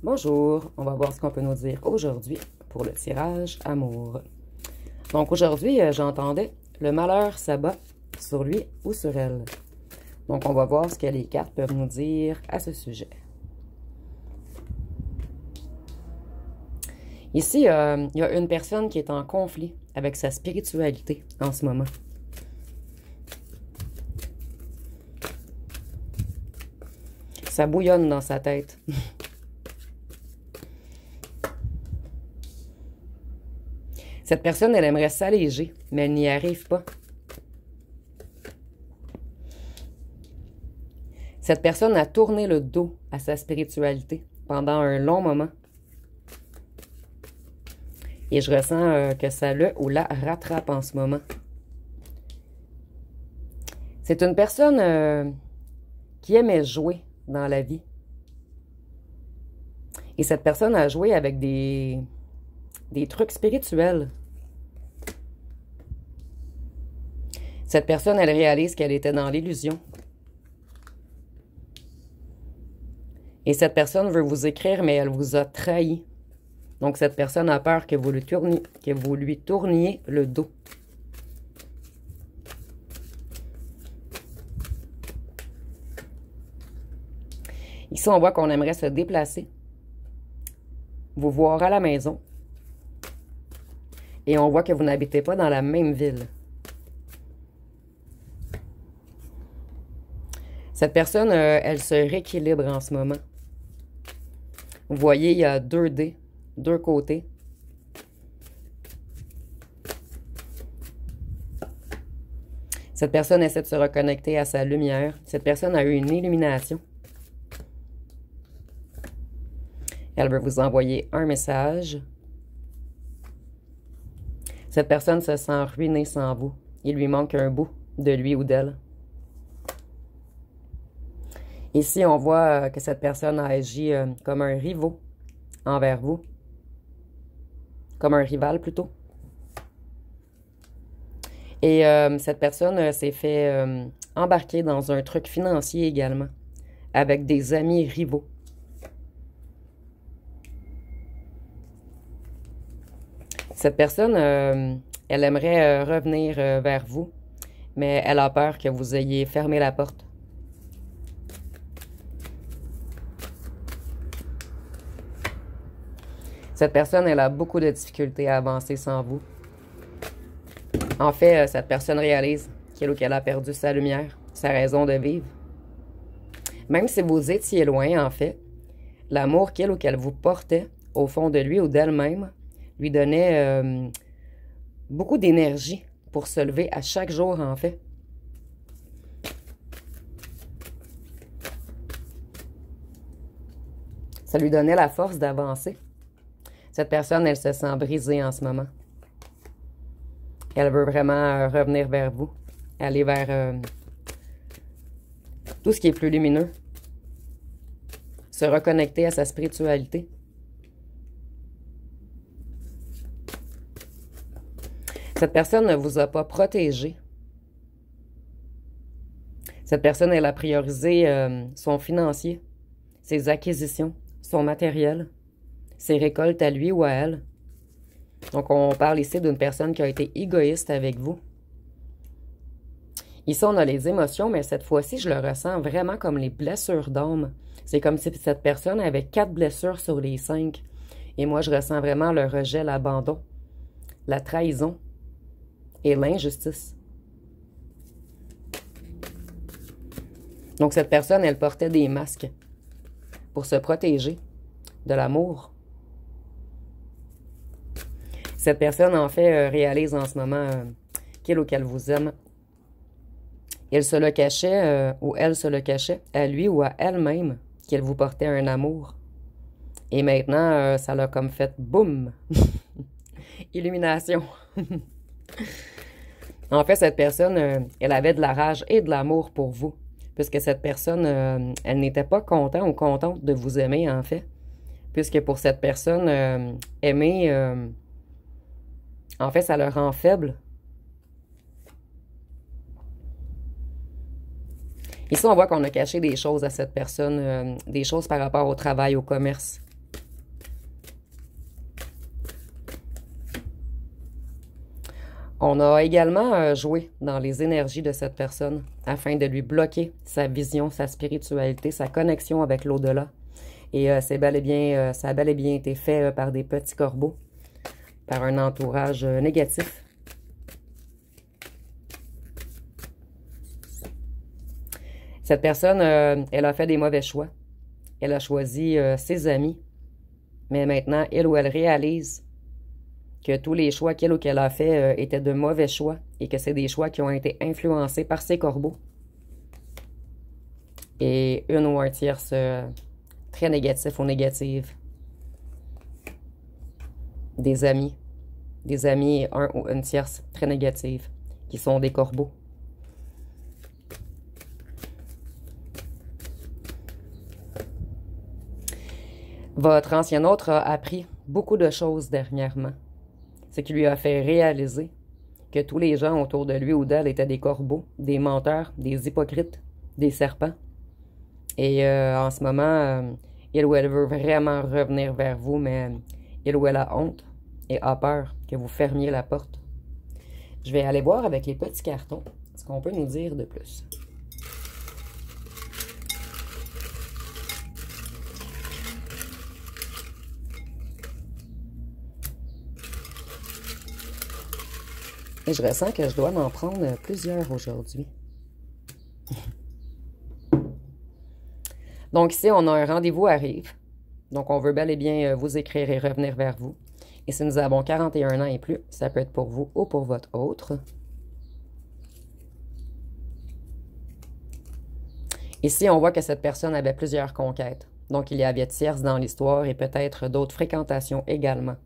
Bonjour, on va voir ce qu'on peut nous dire aujourd'hui pour le tirage amour. Donc aujourd'hui, j'entendais le malheur s'abat sur lui ou sur elle. Donc on va voir ce que les cartes peuvent nous dire à ce sujet. Ici, il y a une personne qui est en conflit avec sa spiritualité en ce moment. Ça bouillonne dans sa tête. Cette personne, elle aimerait s'alléger, mais elle n'y arrive pas. Cette personne a tourné le dos à sa spiritualité pendant un long moment. Et je ressens que ça le ou la rattrape en ce moment. C'est une personne qui aimait jouer dans la vie. Et cette personne a joué avec des trucs spirituels. Cette personne, elle réalise qu'elle était dans l'illusion. Et cette personne veut vous écrire, mais elle vous a trahi. Donc, cette personne a peur que vous lui tourniez le dos. Ici, on voit qu'on aimerait se déplacer, vous voir à la maison. Et on voit que vous n'habitez pas dans la même ville. Cette personne, elle se rééquilibre en ce moment. Vous voyez, il y a 2 dés, 2 côtés. Cette personne essaie de se reconnecter à sa lumière. Cette personne a eu une illumination. Elle veut vous envoyer un message. Cette personne se sent ruinée sans vous. Il lui manque un bout de lui ou d'elle. Ici, on voit que cette personne a agi comme un rival envers vous. Comme un rival, plutôt. Et cette personne s'est fait embarquer dans un truc financier également, avec des amis rivaux. Cette personne, elle aimerait revenir vers vous, mais elle a peur que vous ayez fermé la porte. Cette personne, elle a beaucoup de difficultés à avancer sans vous. En fait, cette personne réalise qu'elle a perdu sa lumière, sa raison de vivre. Même si vous étiez loin, en fait, l'amour qu'elle vous portait au fond de lui ou d'elle-même lui donnait beaucoup d'énergie pour se lever à chaque jour, en fait. Ça lui donnait la force d'avancer. Cette personne, elle se sent brisée en ce moment. Elle veut vraiment revenir vers vous, aller vers tout ce qui est plus lumineux, se reconnecter à sa spiritualité. Cette personne ne vous a pas protégé. Cette personne, elle a priorisé son financier, ses acquisitions, son matériel, ses récoltes à lui ou à elle. Donc, on parle ici d'une personne qui a été égoïste avec vous. Ici, on a les émotions, mais cette fois-ci, je le ressens vraiment comme les blessures d'âme. C'est comme si cette personne avait 4 blessures sur les 5. Et moi, je ressens vraiment le rejet, l'abandon, la trahison et l'injustice. Donc, cette personne, elle portait des masques pour se protéger de l'amour. Cette personne, en fait, réalise en ce moment qu'il ou qu'elle vous aime. Elle se le cachait, ou elle se le cachait, à lui ou à elle-même, qu'elle vous portait un amour. Et maintenant, ça l'a comme fait boum! Illumination! En fait, cette personne, elle avait de la rage et de l'amour pour vous. Puisque cette personne, elle n'était pas contente ou contente de vous aimer, en fait. Puisque pour cette personne, aimer... en fait, ça le rend faible. Ici, on voit qu'on a caché des choses à cette personne, des choses par rapport au travail, au commerce. On a également joué dans les énergies de cette personne afin de lui bloquer sa vision, sa spiritualité, sa connexion avec l'au-delà. Et ça a bel et bien été fait par des petits corbeaux, par un entourage négatif. Cette personne, elle a fait des mauvais choix. Elle a choisi ses amis. Mais maintenant, elle ou elle réalise que tous les choix qu'elle ou qu'elle a fait étaient de mauvais choix et que c'est des choix qui ont été influencés par ses corbeaux. Et une ou un tierce très négatif ou négative. Des amis et un ou une tierce très négative qui sont des corbeaux. Votre ancien autre a appris beaucoup de choses dernièrement. Ce qui lui a fait réaliser que tous les gens autour de lui ou d'elle étaient des corbeaux, des menteurs, des hypocrites, des serpents. Et en ce moment, il ou elle veut vraiment revenir vers vous, mais il ou elle a honte et a peur que vous fermiez la porte. Je vais aller voir avec les petits cartons ce qu'on peut nous dire de plus. Et je ressens que je dois en prendre plusieurs aujourd'hui. Donc ici, on a un rendez-vous arrive. Donc on veut bel et bien vous écrire et revenir vers vous. Et si nous avons 41 ans et plus, ça peut être pour vous ou pour votre autre. Ici, on voit que cette personne avait plusieurs conquêtes. Donc il y avait tierces dans l'histoire et peut-être d'autres fréquentations également.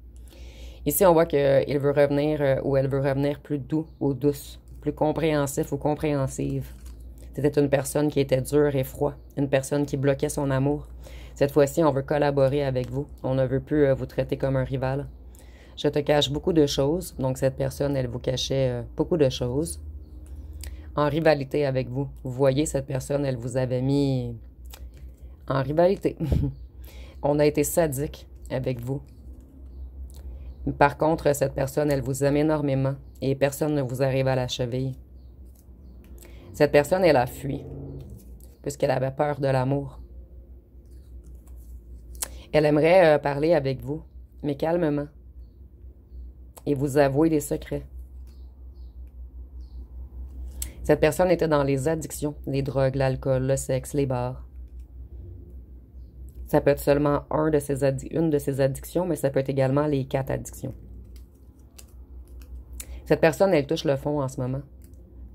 Ici, on voit qu'il veut revenir ou elle veut revenir plus doux ou douce, plus compréhensif ou compréhensive. C'était une personne qui était dure et froide, une personne qui bloquait son amour. Cette fois-ci, on veut collaborer avec vous. On ne veut plus vous traiter comme un rival. Je te cache beaucoup de choses. Donc, cette personne, elle vous cachait beaucoup de choses. En rivalité avec vous. Vous voyez, cette personne, elle vous avait mis en rivalité. On a été sadique avec vous. Par contre, cette personne, elle vous aime énormément et personne ne vous arrive à la cheville. Cette personne, elle a fui puisqu'elle avait peur de l'amour. Elle aimerait parler avec vous, mais calmement, et vous avouer des secrets. Cette personne était dans les addictions, les drogues, l'alcool, le sexe, les bars. Ça peut être seulement une de ces addictions, mais ça peut être également les 4 addictions. Cette personne, elle touche le fond en ce moment,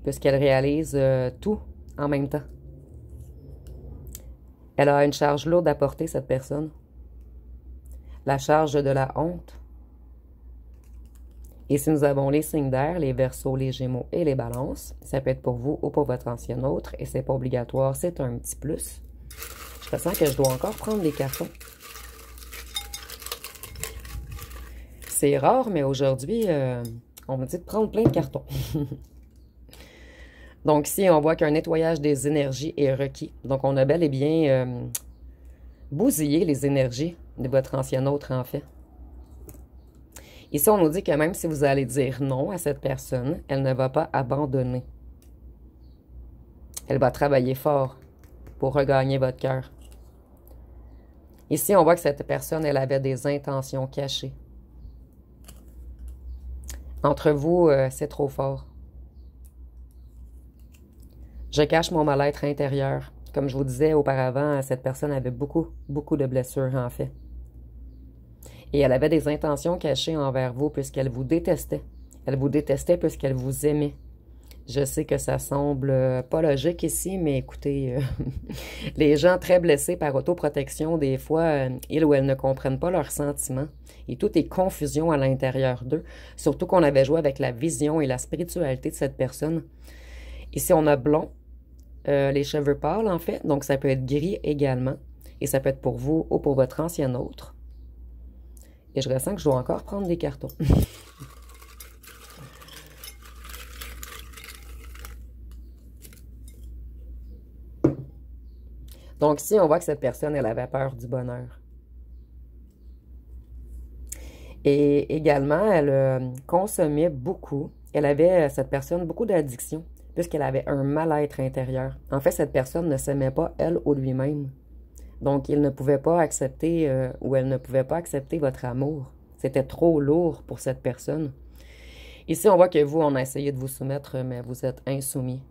puisqu'elle réalise tout en même temps. Elle a une charge lourde à porter, cette personne. La charge de la honte. Et si nous avons les signes d'air, les Verseaux, les Gémeaux et les Balances, ça peut être pour vous ou pour votre ancien autre, et c'est pas obligatoire, c'est un petit plus. Je sens que je dois encore prendre des cartons. C'est rare, mais aujourd'hui, on me dit de prendre plein de cartons. Donc ici, on voit qu'un nettoyage des énergies est requis. Donc on a bel et bien bousillé les énergies de votre ancien autre, en fait. Ici, on nous dit que même si vous allez dire non à cette personne, elle ne va pas abandonner. Elle va travailler fort pour regagner votre cœur. Ici, on voit que cette personne, elle avait des intentions cachées. Entre vous, c'est trop fort. Je cache mon mal-être intérieur. Comme je vous disais auparavant, cette personne avait beaucoup de blessures, en fait. Et elle avait des intentions cachées envers vous puisqu'elle vous détestait. Elle vous détestait puisqu'elle vous aimait. Je sais que ça semble pas logique ici, mais écoutez, les gens très blessés par autoprotection, des fois, ils ou elles ne comprennent pas leurs sentiments. Et tout est confusion à l'intérieur d'eux. Surtout qu'on avait joué avec la vision et la spiritualité de cette personne. Ici, on a blond, les cheveux pâles, en fait. Donc, ça peut être gris également. Et ça peut être pour vous ou pour votre ancien autre. Et je ressens que je dois encore prendre des cartons. Donc ici, on voit que cette personne, elle avait peur du bonheur. Et également, elle consommait beaucoup elle avait, cette personne, beaucoup d'addiction, puisqu'elle avait un mal-être intérieur. En fait, cette personne ne s'aimait pas, elle ou lui-même. Donc, il ne pouvait pas accepter, ou elle ne pouvait pas accepter votre amour. C'était trop lourd pour cette personne. Ici, on voit que vous, on a essayé de vous soumettre, mais vous êtes insoumis.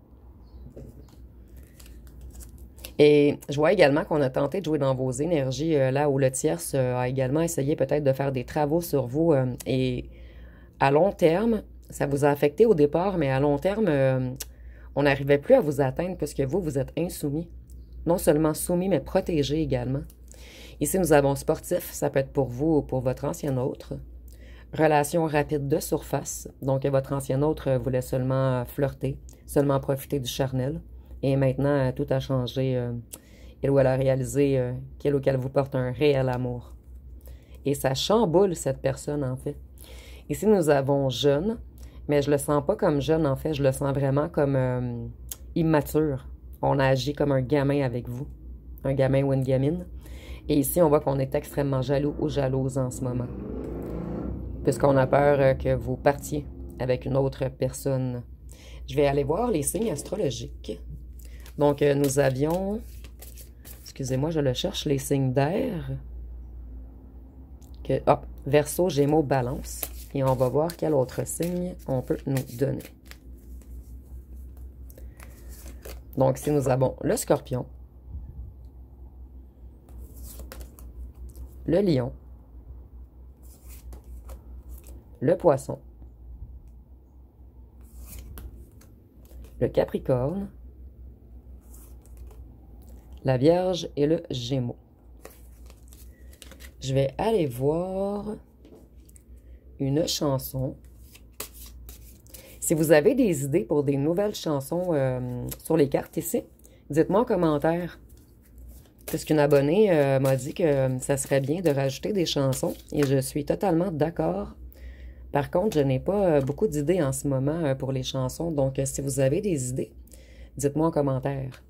Et je vois également qu'on a tenté de jouer dans vos énergies, là où le tierce a également essayé peut-être de faire des travaux sur vous. Et à long terme, ça vous a affecté au départ, mais à long terme, on n'arrivait plus à vous atteindre puisque vous, vous êtes insoumis. Non seulement soumis, mais protégé également. Ici, nous avons sportif, ça peut être pour vous ou pour votre ancien autre. Relation rapide de surface, donc votre ancien autre voulait seulement flirter, seulement profiter du charnel. Et maintenant, tout a changé. Il ou elle a réalisé qu'il ou qu'elle vous porte un réel amour. Et ça chamboule cette personne, en fait. Ici, nous avons jeune, mais je le sens pas comme jeune, en fait. Je le sens vraiment comme immature. On agit comme un gamin avec vous. Un gamin ou une gamine. Et ici, on voit qu'on est extrêmement jaloux ou jalouse en ce moment. Puisqu'on a peur que vous partiez avec une autre personne. Je vais aller voir les signes astrologiques. Donc, nous avions... Excusez-moi, je le cherche, les signes d'air. Verseau, Gémeaux, Balance. Et on va voir quel autre signe on peut nous donner. Donc, si nous avons le Scorpion, le Lion, le Poisson, le Capricorne, la Vierge et le Gémeaux. Je vais aller voir une chanson. Si vous avez des idées pour des nouvelles chansons sur les cartes ici, dites-moi en commentaire. Puisqu'une abonnée m'a dit que ça serait bien de rajouter des chansons et je suis totalement d'accord. Par contre, je n'ai pas beaucoup d'idées en ce moment pour les chansons. Donc, si vous avez des idées, dites-moi en commentaire.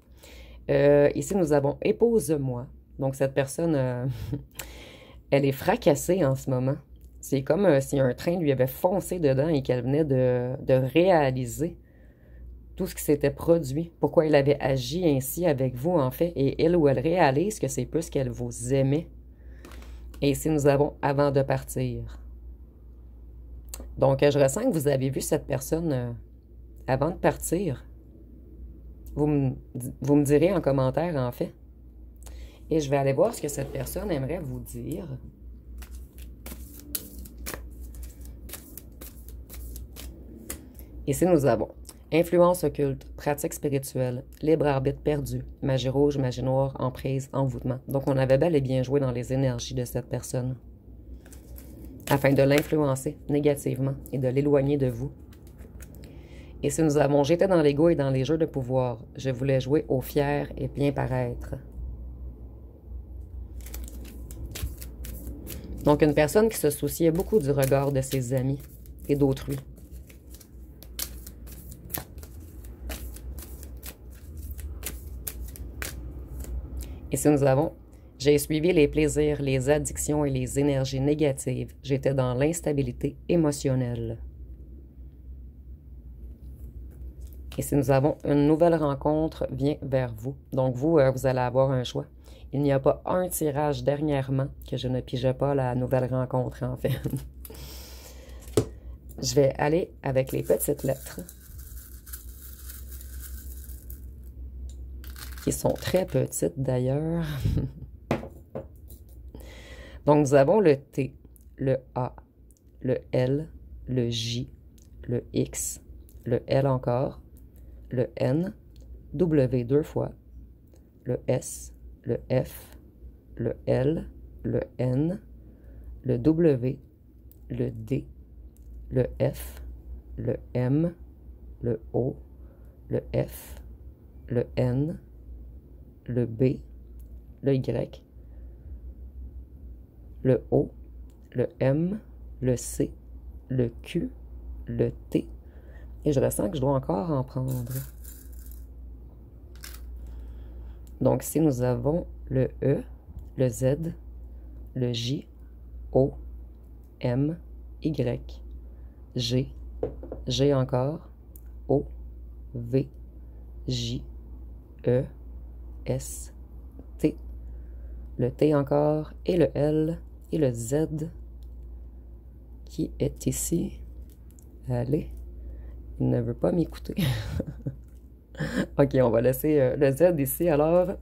Ici, nous avons « Épouse-moi ». Donc, cette personne, elle est fracassée en ce moment. C'est comme si un train lui avait foncé dedans et qu'elle venait de réaliser tout ce qui s'était produit. Pourquoi elle avait agi ainsi avec vous, en fait. Et elle ou elle réalise que c'est plus qu'elle vous aimait. Et ici, nous avons « Avant de partir ». Donc, je ressens que vous avez vu cette personne avant de partir. Vous me direz en commentaire, en fait. Et je vais aller voir ce que cette personne aimerait vous dire. Ici, nous avons influence occulte, pratique spirituelle, libre arbitre perdu, magie rouge, magie noire, emprise, envoûtement. Donc, on avait bel et bien joué dans les énergies de cette personne afin de l'influencer négativement et de l'éloigner de vous. Et si nous avons « J'étais dans l'ego et dans les jeux de pouvoir. Je voulais jouer au fier et bien paraître. » Donc, une personne qui se souciait beaucoup du regard de ses amis et d'autrui. Et si nous avons « J'ai suivi les plaisirs, les addictions et les énergies négatives. J'étais dans l'instabilité émotionnelle. » Et si nous avons une nouvelle rencontre vient vers vous. Donc, vous, vous allez avoir un choix. Il n'y a pas un tirage dernièrement que je ne pigeais pas la nouvelle rencontre, en fait. Je vais aller avec les petites lettres. Qui sont très petites, d'ailleurs. Donc, nous avons le T, le A, le L, le J, le X, le L encore, le N, W 2 fois, le S, le F, le L, le N, le W, le D, le F, le M, le O, le F, le N, le B, le Y, le O, le M, le C, le Q, le T. Et je ressens que je dois encore en prendre. Donc, si nous avons le E, le Z, le J, O, M, Y, G, G encore, O, V, J, E, S, T, le T encore, et le L, et le Z, qui est ici. Allez, il ne veut pas m'écouter. Ok, on va laisser le Z ici alors.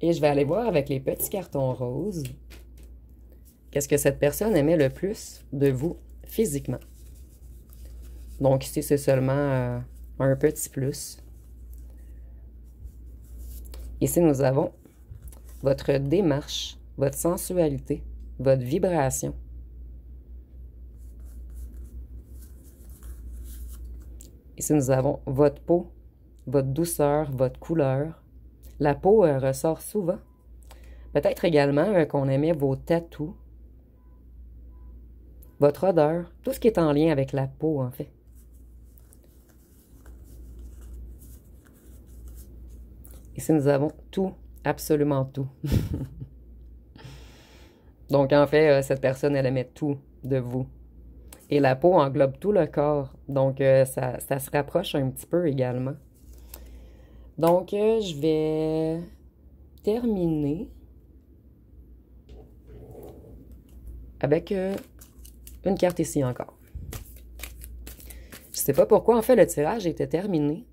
Et je vais aller voir avec les petits cartons roses. Qu'est-ce que cette personne aimait le plus de vous physiquement? Donc ici, c'est seulement un petit plus. Ici, nous avons votre démarche, votre sensualité, votre vibration. Ici, nous avons votre peau, votre douceur, votre couleur. La peau ressort souvent. Peut-être également qu'on aimait vos tatous, votre odeur, tout ce qui est en lien avec la peau, en fait. Ici, nous avons tout, absolument tout. Donc, en fait, cette personne, elle aimait tout de vous. Et la peau englobe tout le corps. Donc, ça se rapproche un petit peu également. Donc, je vais terminer avec une carte ici encore. Je ne sais pas pourquoi, en fait, le tirage était terminé.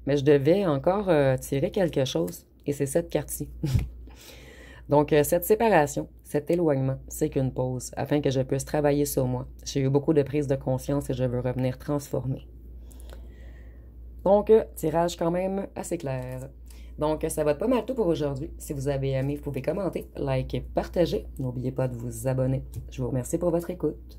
Mais je devais encore tirer quelque chose. Et c'est cette carte-ci. Donc, cette séparation, cet éloignement, c'est qu'une pause, afin que je puisse travailler sur moi. J'ai eu beaucoup de prise de conscience et je veux revenir transformer. Donc, tirage quand même assez clair. Donc, ça va être pas mal tout pour aujourd'hui. Si vous avez aimé, vous pouvez commenter, liker, partager. N'oubliez pas de vous abonner. Je vous remercie pour votre écoute.